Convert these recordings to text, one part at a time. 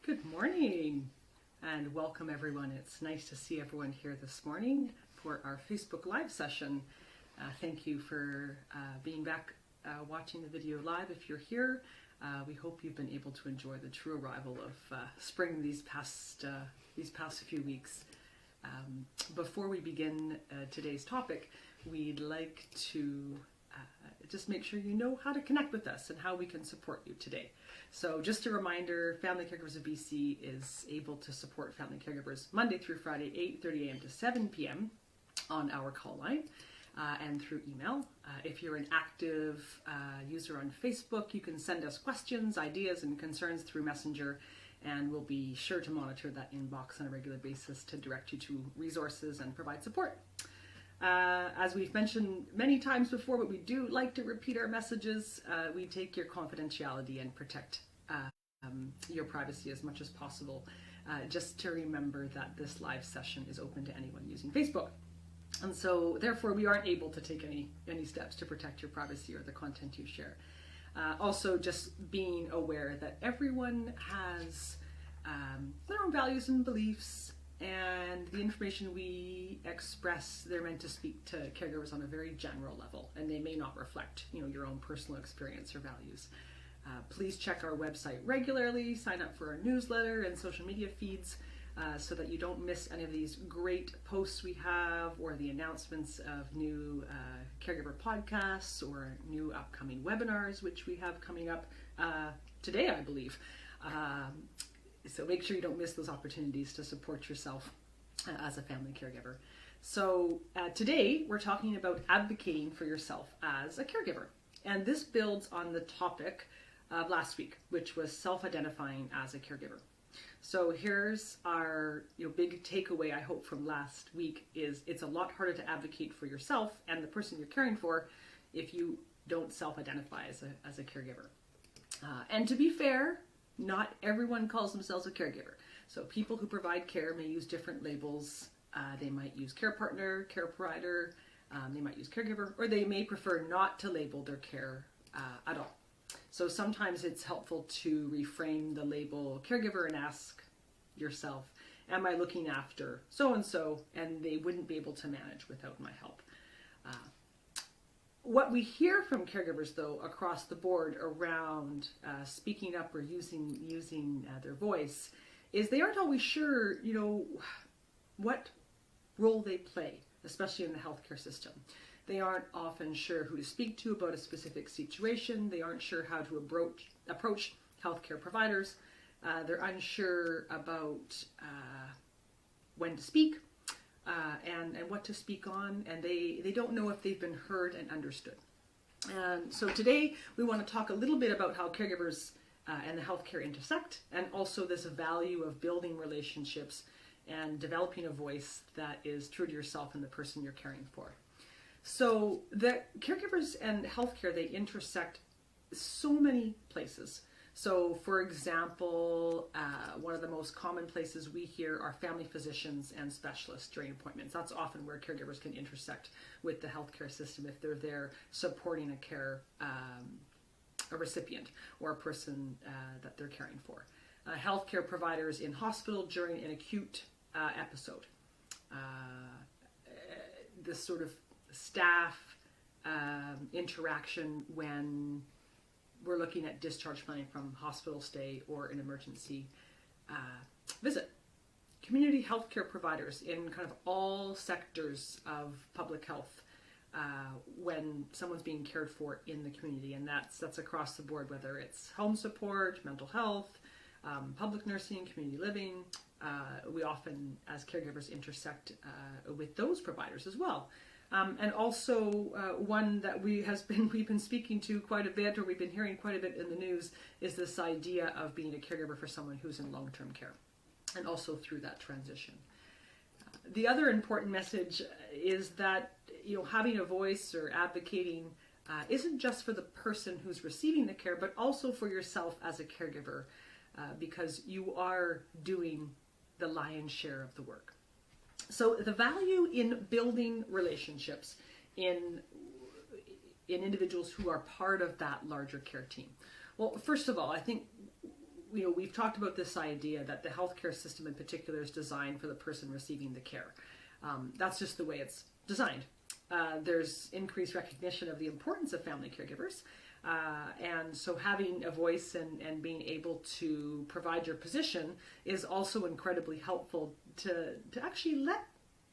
Good morning and welcome everyone. It's nice to see everyone here this morning for our Facebook Live session. Thank you for being back watching the video live if you're here. We hope you've been able to enjoy the true arrival of spring these past few weeks. Before we begin today's topic, we'd like to just make sure you know how to connect with us and how we can support you today. So just a reminder, Family Caregivers of BC is able to support family caregivers Monday through Friday, 8:30 a.m. to 7 p.m. on our call line and through email. If you're an active user on Facebook, you can send us questions, ideas, and concerns through Messenger, and we'll be sure to monitor that inbox on a regular basis to direct you to resources and provide support. As we've mentioned many times before, but we do like to repeat our messages, we take your confidentiality and protect your privacy as much as possible. Just to remember that this live session is open to anyone using Facebook. And so therefore we aren't able to take any steps to protect your privacy or the content you share. Also just being aware that everyone has their own values and beliefs, and the information we express, they're meant to speak to caregivers on a very general level, and they may not reflect, your own personal experience or values. Please check our website regularly, sign up for our newsletter and social media feeds so that you don't miss any of these great posts we have, or the announcements of new caregiver podcasts or new upcoming webinars, which we have coming up today, I believe. So make sure you don't miss those opportunities to support yourself as a family caregiver. So today we're talking about advocating for yourself as a caregiver. And this builds on the topic of last week, which was self-identifying as a caregiver. So here's our big takeaway, I hope, from last week is it's a lot harder to advocate for yourself and the person you're caring for if you don't self-identify as a caregiver. And to be fair, not everyone calls themselves a caregiver. So people who provide care may use different labels. They might use care partner, care provider, they might use caregiver, or they may prefer not to label their care at all. So sometimes it's helpful to reframe the label caregiver and ask yourself, am I looking after so-and-so, and they wouldn't be able to manage without my help. What we hear from caregivers, though, across the board around speaking up or using their voice is they aren't always sure, what role they play, especially in the healthcare system. They aren't often sure who to speak to about a specific situation. They aren't sure how to approach healthcare providers. They're unsure about when to speak. And what to speak on, and they don't know if they've been heard and understood. And so today we want to talk a little bit about how caregivers and the healthcare intersect, and also this value of building relationships and developing a voice that is true to yourself and the person you're caring for. So the caregivers and healthcare, they intersect so many places. So, for example, one of the most common places we hear are family physicians and specialists during appointments. That's often where caregivers can intersect with the healthcare system if they're there supporting a recipient or a person that they're caring for. Healthcare providers in hospital during an acute episode. This sort of staff interaction when we're looking at discharge planning from hospital stay or an emergency visit. Community healthcare providers in kind of all sectors of public health when someone's being cared for in the community, and that's across the board, whether it's home support, mental health, public nursing, community living. We often, as caregivers, intersect with those providers as well. And also one that we've been speaking to quite a bit, or we've been hearing quite a bit in the news, is this idea of being a caregiver for someone who's in long-term care, and also through that transition. The other important message is that having a voice or advocating isn't just for the person who's receiving the care, but also for yourself as a caregiver, because you are doing the lion's share of the work. So the value in building relationships in individuals who are part of that larger care team. Well, first of all, I think we've talked about this idea that the healthcare system in particular is designed for the person receiving the care. That's just the way it's designed. There's increased recognition of the importance of family caregivers. And so having a voice and being able to provide your position is also incredibly helpful to actually let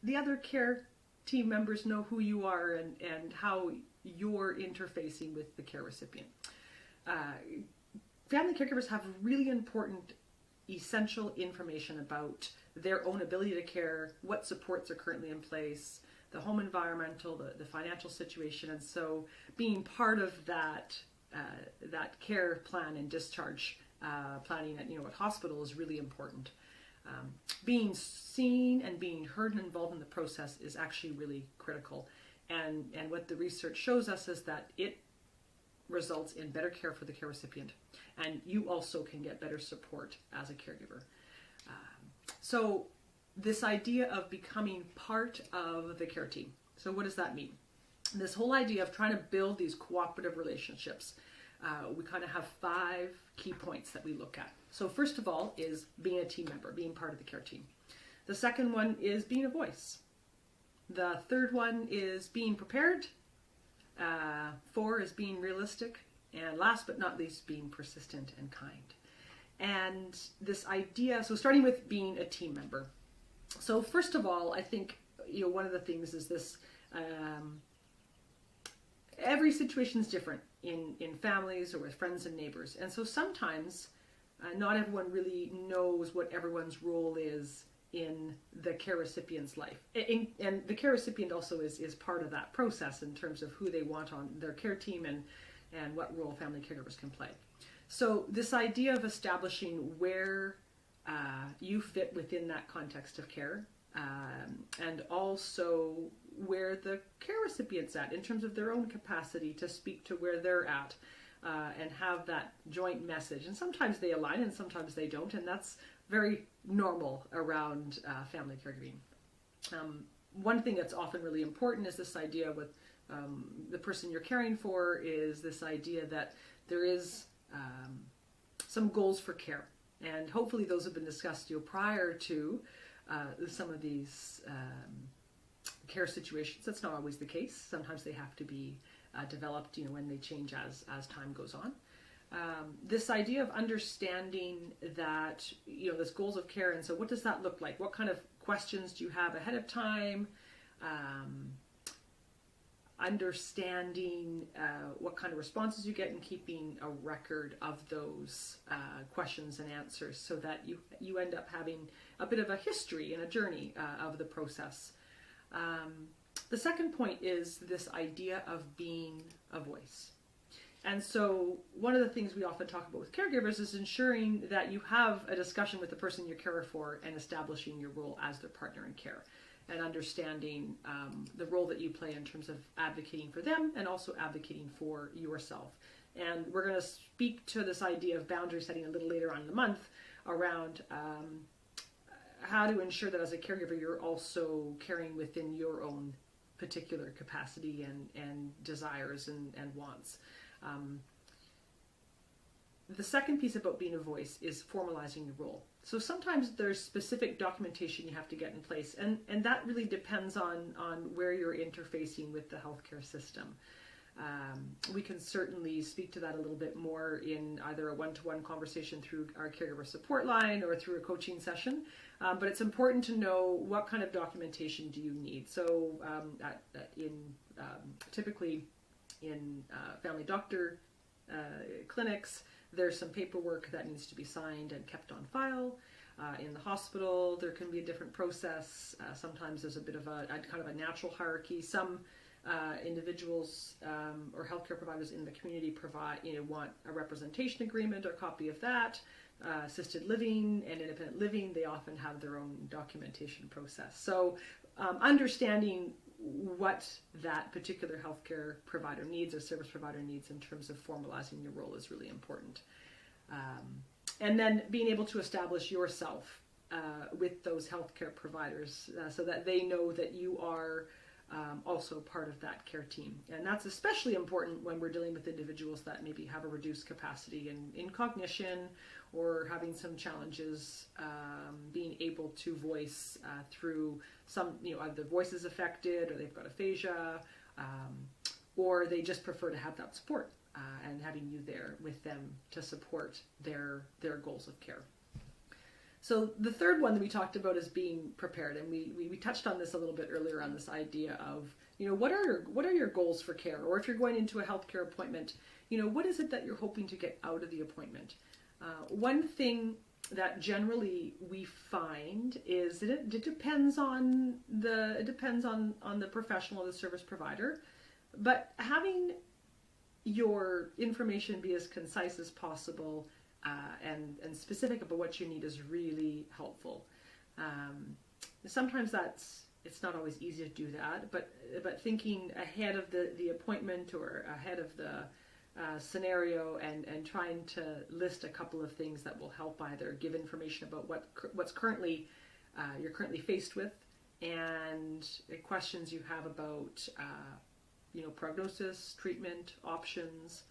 the other care team members know who you are and how you're interfacing with the care recipient. Family caregivers have really important, essential information about their own ability to care, what supports are currently in place, the home environmental, the financial situation, and so being part of that care plan and discharge planning at hospital is really important. Being seen and being heard and involved in the process is actually really critical, and what the research shows us is that it results in better care for the care recipient, and you also can get better support as a caregiver. So this idea of becoming part of the care team. So what does that mean? This whole idea of trying to build these cooperative relationships. We kind of have 5 key points that we look at. So first of all is being a team member, being part of the care team. The second one is being a voice. The third one is being prepared. 4 is being realistic. And last but not least, being persistent and kind. And this idea, so starting with being a team member. So first of all, I think one of the things is this, every situation is different in families or with friends and neighbors. And so sometimes not everyone really knows what everyone's role is in the care recipient's life. And the care recipient also is part of that process in terms of who they want on their care team and what role family caregivers can play. So this idea of establishing where you fit within that context of care, and also where the care recipient's at in terms of their own capacity to speak to where they're at, and have that joint message. And sometimes they align and sometimes they don't, and that's very normal around family caregiving. One thing that's often really important is this idea with the person you're caring for, is this idea that there is some goals for care. And hopefully those have been discussed prior to some of these care situations. That's not always the case. Sometimes they have to be developed when they change as time goes on. This idea of understanding that there's goals of care, and so what does that look like? What kind of questions do you have ahead of time? Understanding what kind of responses you get and keeping a record of those questions and answers, so that you end up having a bit of a history and a journey of the process. The second point is this idea of being a voice. And so one of the things we often talk about with caregivers is ensuring that you have a discussion with the person you're caring for and establishing your role as their partner in care, and understanding the role that you play in terms of advocating for them and also advocating for yourself. And we're going to speak to this idea of boundary setting a little later on in the month around how to ensure that as a caregiver you're also caring within your own particular capacity and desires and wants. The second piece about being a voice is formalizing your role. So sometimes there's specific documentation you have to get in place, and that really depends on where you're interfacing with the healthcare system. We can certainly speak to that a little bit more in either a one-to-one conversation through our caregiver support line or through a coaching session, but it's important to know what kind of documentation do you need. So typically in family doctor clinics, there's some paperwork that needs to be signed and kept on file. In the hospital, there can be a different process. Sometimes there's a bit of a kind of a natural hierarchy. Some individuals or healthcare providers in the community want a representation agreement or copy of that. Assisted living and independent living, they often have their own documentation process. So understanding what that particular healthcare provider needs or service provider needs in terms of formalizing your role is really important. And then being able to establish yourself with those healthcare providers so that they know that you are also part of that care team. And that's especially important when we're dealing with individuals that maybe have a reduced capacity in cognition, or having some challenges being able to voice through some, either voice is affected, or they've got aphasia, or they just prefer to have that support, and having you there with them to support their goals of care. So the third one that we talked about is being prepared, and we touched on this a little bit earlier, on this idea of, what are your goals for care, or if you're going into a healthcare appointment, what is it that you're hoping to get out of the appointment? One thing that generally we find is that it depends on the professional or the service provider, but having your information be as concise as possible, and specific about what you need is really helpful. Sometimes it's not always easy to do that, but thinking ahead of the appointment, or ahead of the scenario, and trying to list a couple of things that will help either give information about what's currently you're currently faced with, and questions you have about prognosis, treatment options.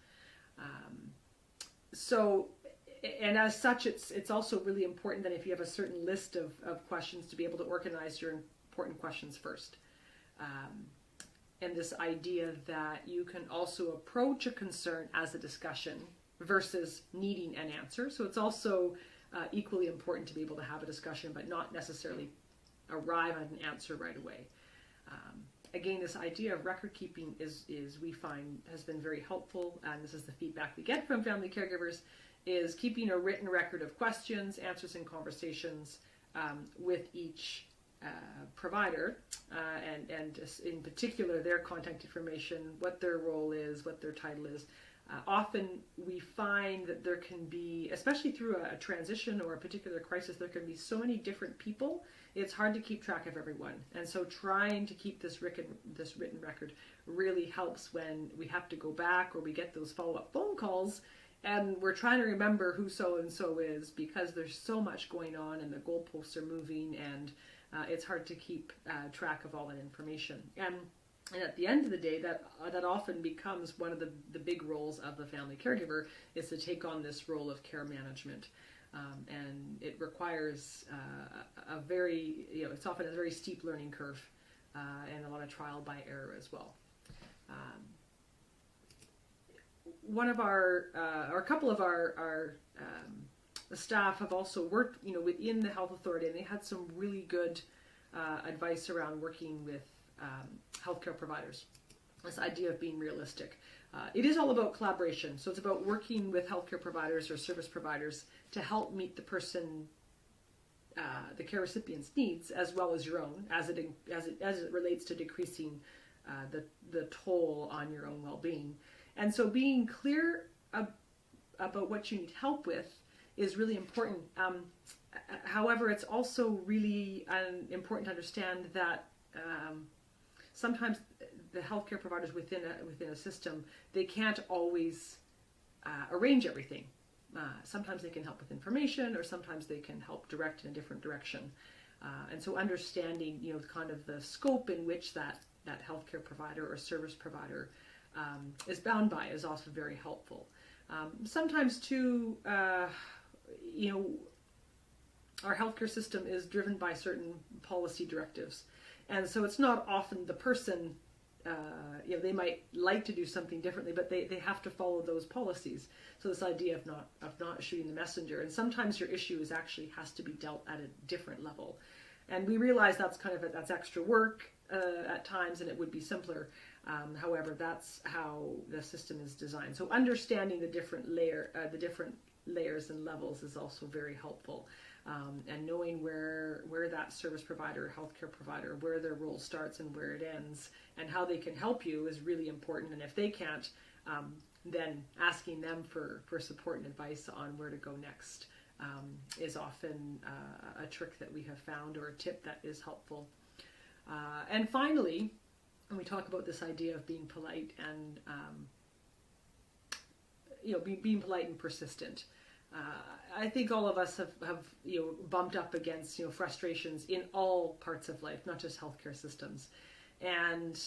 And as such, it's also really important that if you have a certain list of questions, to be able to organize your important questions first. And this idea that you can also approach a concern as a discussion versus needing an answer. So it's also equally important to be able to have a discussion, but not necessarily arrive at an answer right away. Again, this idea of record keeping is we find has been very helpful, and this is the feedback we get from family caregivers, is keeping a written record of questions, answers, and conversations with each provider, and in particular their contact information, what their role is, what their title is. Often we find that there can be, especially through a transition or a particular crisis, there can be so many different people, it's hard to keep track of everyone. And so trying to keep this written record really helps when we have to go back, or we get those follow-up phone calls and we're trying to remember who so-and-so is, because there's so much going on and the goalposts are moving, and it's hard to keep track of all that information. And at the end of the day, that often becomes one of the big roles of the family caregiver, is to take on this role of care management. And it requires a very, it's often a very steep learning curve, and a lot of trial by error as well. One of our, or a couple of our staff have also worked, within the health authority, and they had some really good advice around working with healthcare providers. This idea of being realistic. It is all about collaboration, so it's about working with healthcare providers or service providers to help meet the person, the care recipient's needs, as well as your own, as it relates to decreasing the toll on your own well-being. And so being clear about what you need help with is really important. However, it's also really important to understand that sometimes the healthcare providers within a system, they can't always arrange everything. Sometimes they can help with information, or sometimes they can help direct in a different direction. And so understanding, kind of the scope in which that healthcare provider or service provider is bound by is also very helpful. Sometimes too, our healthcare system is driven by certain policy directives. And so it's not often the person, they might like to do something differently, but they have to follow those policies. So this idea of not shooting the messenger. And sometimes your issue has to be dealt at a different level. And we realize that's extra work at times, and it would be simpler. However, that's how the system is designed. So understanding the different layers and levels is also very helpful. And knowing where that service provider, healthcare provider, where their role starts and where it ends, and how they can help you is really important. And if they can't, then asking them for support and advice on where to go next is often a trick that we have found, or a tip that is helpful. And finally, when we talk about this idea of being polite and being polite and persistent. I think all of us have bumped up against frustrations in all parts of life, not just healthcare systems. And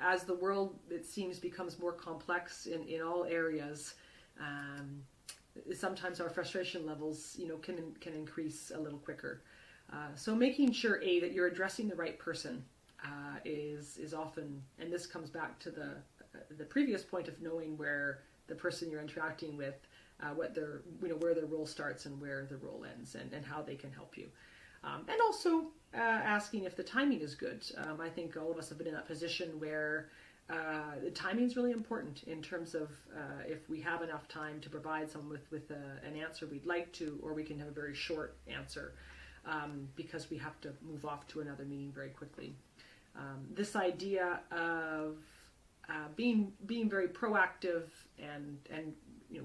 as the world, it seems, becomes more complex in all areas, sometimes our frustration levels, can increase a little quicker. So making sure, that you're addressing the right person is often, and this comes back to the previous point of knowing where the person you're interacting with, what their, where their role starts and where the role ends, and how they can help you. And also asking if the timing is good. I think all of us have been in that position where the timing is really important in terms of if we have enough time to provide someone with an answer we'd like to, or we can have a very short answer because we have to move off to another meeting very quickly. This idea of being very proactive and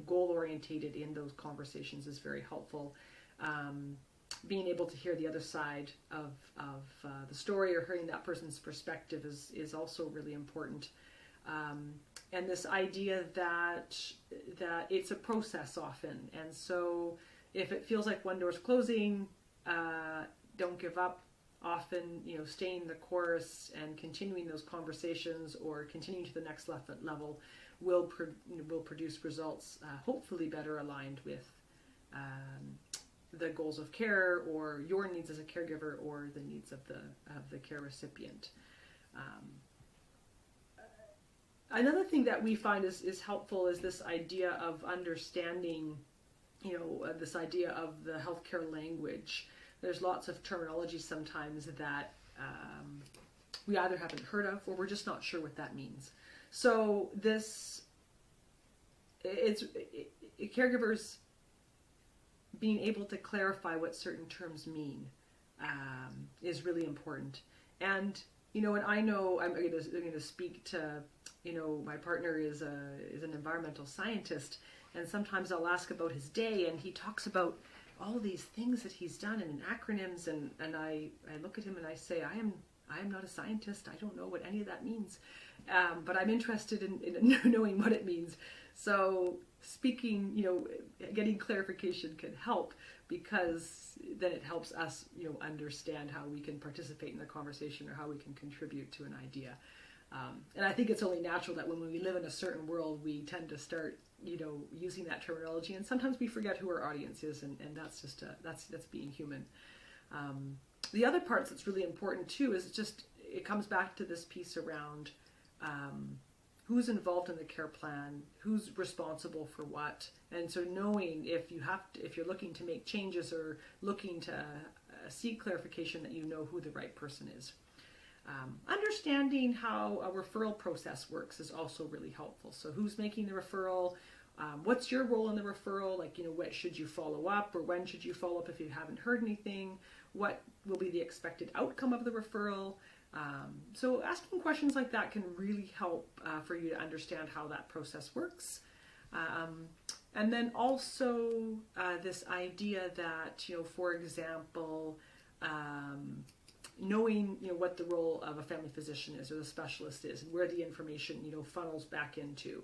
goal orientated in those conversations is very helpful. Being able to hear the other side of the story, or hearing that person's perspective is also really important. And this idea that it's a process often, and so if it feels like one door's closing, don't give up. Often, staying the course and continuing those conversations, or continuing to the next level, will produce results hopefully better aligned with the goals of care, or your needs as a caregiver, or the needs of the care recipient. Another thing that we find is helpful is this idea of understanding, this idea of the healthcare language. There's lots of terminology sometimes that we either haven't heard of, or we're just not sure what that means. So caregivers being able to clarify what certain terms mean is really important. And and I know I'm going to speak to my partner is an environmental scientist, and sometimes I'll ask about his day, and he talks about all these things that he's done and in acronyms, and I look at him and I say, I am not a scientist. I don't know what any of that means, but I'm interested in knowing what it means. So speaking, getting clarification can help, because then it helps us, understand how we can participate in the conversation, or how we can contribute to an idea. And I think it's only natural that when we live in a certain world, we tend to start, using that terminology, and sometimes we forget who our audience is, and that's just that's being human. The other parts that's really important too is it comes back to this piece around who's involved in the care plan, who's responsible for what, and so knowing if you're looking to make changes or looking to seek clarification, that who the right person is. Understanding how a referral process works is also really helpful. So who's making the referral? What's your role in the referral? What should you follow up, or when should you follow up if you haven't heard anything? What will be the expected outcome of the referral? So asking questions like that can really help for you to understand how that process works. And then also this idea that, for example, knowing what the role of a family physician is, or the specialist is, and where the information funnels back into.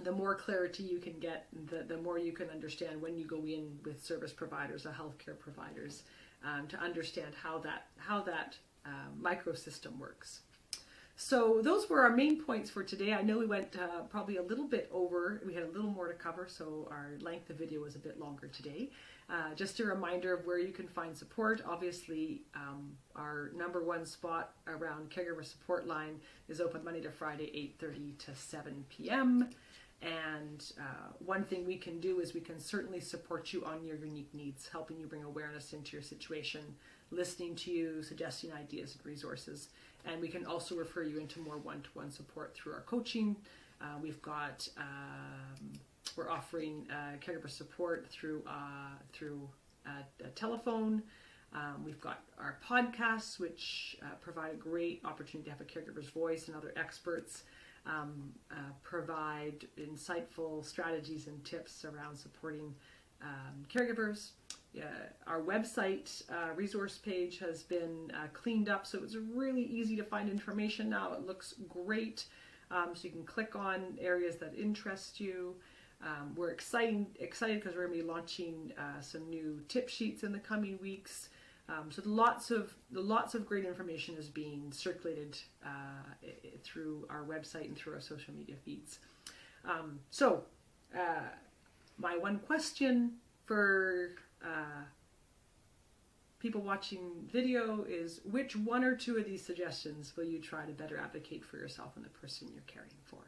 The more clarity you can get, the more you can understand when you go in with service providers or healthcare providers, to understand how that microsystem works. So those were our main points for today. I know we went probably a little bit over. We had a little more to cover, so our length of video was a bit longer today. Just a reminder of where you can find support. Obviously, our #1 spot around Caregiver Support Line is open Monday to Friday, 8:30 to 7 p.m. And one thing we can do is we can certainly support you on your unique needs, helping you bring awareness into your situation, listening to you, suggesting ideas and resources. And we can also refer you into more one-to-one support through our coaching. We're offering caregiver support through a telephone. We've got our podcasts, which provide a great opportunity to have a caregiver's voice, and other experts provide insightful strategies and tips around supporting caregivers. Our website resource page has been cleaned up, so it's really easy to find information now. It looks great, so you can click on areas that interest you. We're excited because we're going to be launching some new tip sheets in the coming weeks. So lots of great information is being circulated through our website and through our social media feeds. My one question for people watching video is, which one or two of these suggestions will you try to better advocate for yourself and the person you're caring for?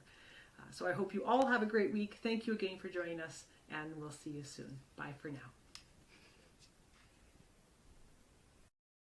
So I hope you all have a great week. Thank you again for joining us, and we'll see you soon. Bye for now.